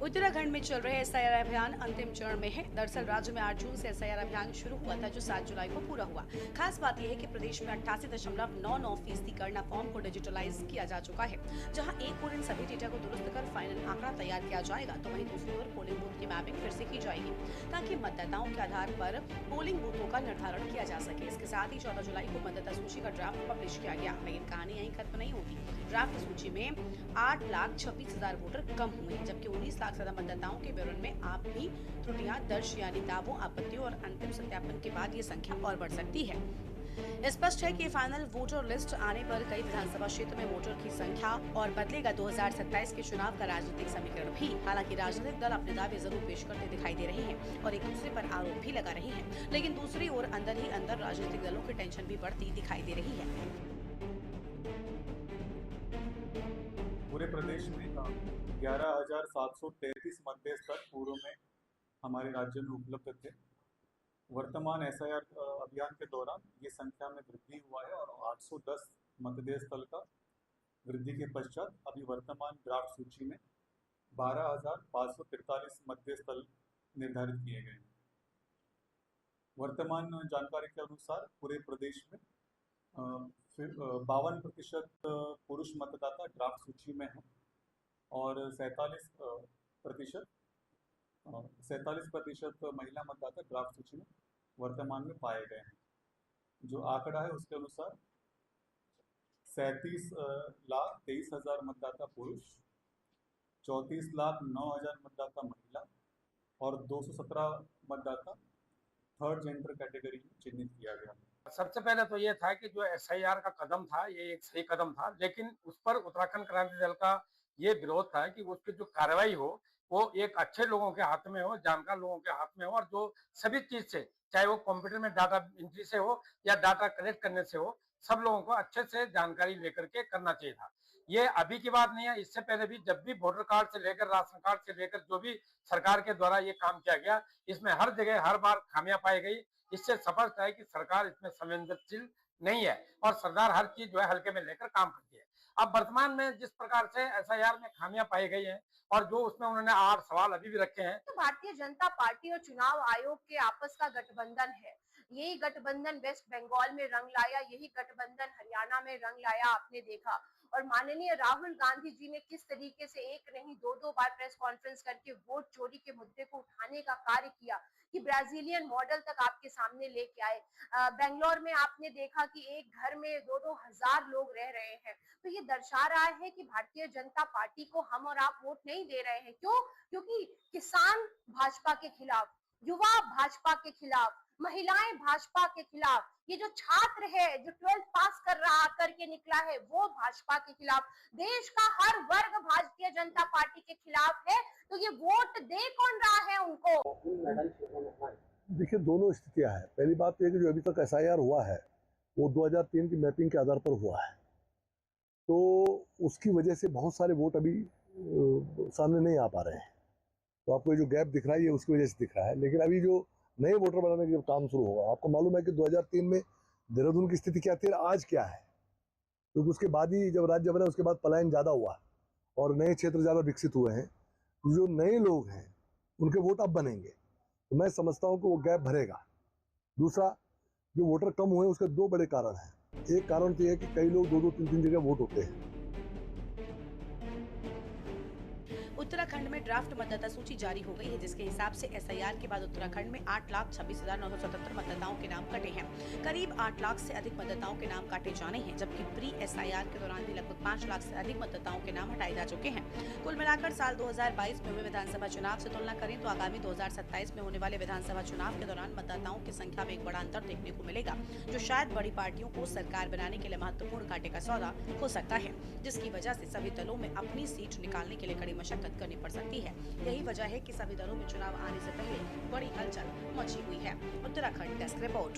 उत्तराखंड में चल रहे एसआईआर अभियान अंतिम चरण में है। दरअसल राज्य में 8 जून से एसआईआर अभियान शुरू हुआ था, जो 7 जुलाई को पूरा हुआ। खास बात यह है कि प्रदेश में 88.99% गणना फॉर्म को डिजिटलाइज किया जा चुका है। जहां एक ओर इन सभी डेटा को दुरुस्त कर फाइनल आंकड़ा तैयार किया जाएगा, तो वहीं दूसरी ओर पोलिंग बूथ की मैपिंग फिर से की जाएगी, ताकि मतदाताओं के आधार पर पोलिंग बूथों का निर्धारण किया जा सके। इसके साथ ही 14 जुलाई को मतदाता सूची का ड्राफ्ट पब्लिश किया गया। लेकिन कहानी यहीं खत्म नहीं होगी। ड्राफ्ट सूची में 8,26,000 वोटर कम हुए, जबकि 19 लाख ज्यादा मतदाताओं के विवरण में आप भी त्रुटियां दर्ज, यानी दावों, आपत्तियों और अंतिम सत्यापन के बाद ये संख्या और बढ़ सकती है। स्पष्ट है कि फाइनल वोटर लिस्ट आने पर कई विधानसभा क्षेत्र में वोटर की संख्या और बदलेगा। 2027 के चुनाव का राजनीतिक समीकरण भी। हालांकि राजनीतिक दल अपने दावे जरूर पेश करते दिखाई दे रहे हैं और एक दूसरे पर आरोप भी लगा रहे हैं, लेकिन दूसरी ओर अंदर ही अंदर राजनीतिक दलों की टेंशन भी बढ़ती दिखाई दे रही है। पूरे प्रदेश में 11,733 मतदेय स्थल पूर्व में हमारे राज्य में उपलब्ध थे। वर्तमान एसआईआर अभियान के दौरान ये संख्या में वृद्धि हुआ है और 810 मतदेय स्थल का वृद्धि के पश्चात अभी वर्तमान ड्राफ्ट सूची में 12,543 मतदेय स्थल निर्धारित किए गए हैं। वर्तमान जानकारी के अनुसार पूरे प्रदेश में 52% पुरुष मतदाता ड्राफ्ट सूची में हैं और 47% महिला मतदाता ड्राफ्ट सूची में वर्तमान में पाए गए हैं। जो आंकड़ा है उसके अनुसार 37,23,000 मतदाता पुरुष, 34,09,000 मतदाता महिला और 217 मतदाता थर्ड जेंडर कैटेगरी में चिन्हित किया गया। सबसे पहले तो ये था कि जो एसआईआर का कदम था ये एक सही कदम था, लेकिन उस पर उत्तराखंड क्रांति दल का ये विरोध था कि उसकी जो कार्रवाई हो वो एक अच्छे लोगों के हाथ में हो, जानकार लोगों के हाथ में हो, और जो सभी चीज से, चाहे वो कंप्यूटर में डाटा एंट्री से हो या डाटा कलेक्ट करने से हो, सब लोगों को अच्छे से जानकारी लेकर के करना चाहिए था। ये अभी की बात नहीं है, इससे पहले भी जब भी वोटर कार्ड से लेकर राशन कार्ड से लेकर जो भी सरकार के द्वारा ये काम किया गया, इसमें हर जगह हर बार खामियां पाई गई। इससे स्पष्ट है कि सरकार इसमें संवेदनशील नहीं है और सरकार हर चीज जो है हल्के में लेकर काम करती है। अब वर्तमान में जिस प्रकार से एसआईआर में खामियां पाई गई हैं और जो उसमें उन्होंने 8 सवाल अभी भी रखे हैं। तो भारतीय जनता पार्टी और चुनाव आयोग के आपस का गठबंधन है। यही गठबंधन वेस्ट बंगाल में रंग लाया, यही गठबंधन हरियाणा में रंग लाया, आपने देखा। और माननीय राहुल गांधी जी ने किस तरीके से एक नहीं दो बार प्रेस कॉन्फ्रेंस करके वोट चोरी के मुद्दे को उठाने का कार्य किया कि ब्राजीलियन मॉडल तक आपके सामने लेके आए। बेंगलोर में आपने देखा कि एक घर में 2-2 हजार लोग रह रहे हैं। तो ये दर्शा रहा है कि भारतीय जनता पार्टी को हम और आप वोट नहीं दे रहे हैं। क्यों? क्योंकि किसान भाजपा के खिलाफ, युवा भाजपा के खिलाफ, महिलाएं भाजपा के खिलाफ, ये जो छात्र है जो 12th पास करके निकला है वो भाजपा के खिलाफ, देश का हर वर्ग भारतीय जनता पार्टी के खिलाफ है। तो ये वोट दे कौन रहा है उनको? देखिए, दोनों स्थितियां हैं। पहली बात तो ये कि जो अभी तक एसआईआर हुआ है वो 2003 की मैपिंग के आधार पर हुआ है, तो उसकी वजह से बहुत सारे वोट अभी सामने नहीं आ पा रहे हैं। तो आपको ये जो गैप दिख रहा है ये उसकी वजह से दिख रहा है। लेकिन अभी जो नए वोटर बनाने का काम शुरू होगा, आपको मालूम है कि 2003 में देहरादून की स्थिति क्या थी, आज क्या है, क्योंकि उसके बाद ही जब राज्य बना उसके बाद पलायन ज़्यादा हुआ और नए क्षेत्र ज़्यादा विकसित हुए हैं। जो नए लोग हैं उनके वोट अब बनेंगे, तो मैं समझता हूँ कि वो गैप भरेगा। दूसरा, जो वोटर कम हुए उसके 2 बड़े कारण हैं। एक कारण तो यह है कि कई लोग 2-2, 3-3 जगह वोट होते हैं। उत्तराखंड में ड्राफ्ट मतदाता सूची जारी हो गई है, जिसके हिसाब से एसआईआर के बाद उत्तराखंड में 8,26,977 मतदाताओं के नाम कटे हैं। करीब 8 लाख से अधिक मतदाताओं के नाम काटे जाने हैं, जबकि प्री एसआईआर के दौरान भी लगभग 5 लाख से अधिक मतदाताओं के नाम हटाए जा चुके हैं। कुल मिलाकर साल 2022 में हुए विधानसभा चुनाव से तुलना करें तो आगामी 2027 में होने वाले विधानसभा चुनाव के दौरान मतदाताओं की संख्या में एक बड़ा अंतर देखने को मिलेगा, जो शायद बड़ी पार्टियों को सरकार बनाने के लिए महत्वपूर्ण घाटे का सौदा हो सकता है, जिसकी वजह से सभी दलों में अपनी सीट निकालने के लिए कड़ी मशक्कत करनी पड़ सकती है। यही वजह है कि सभी दलों में चुनाव आने से पहले बड़ी हलचल मची हुई है। Uttarakhand desk report.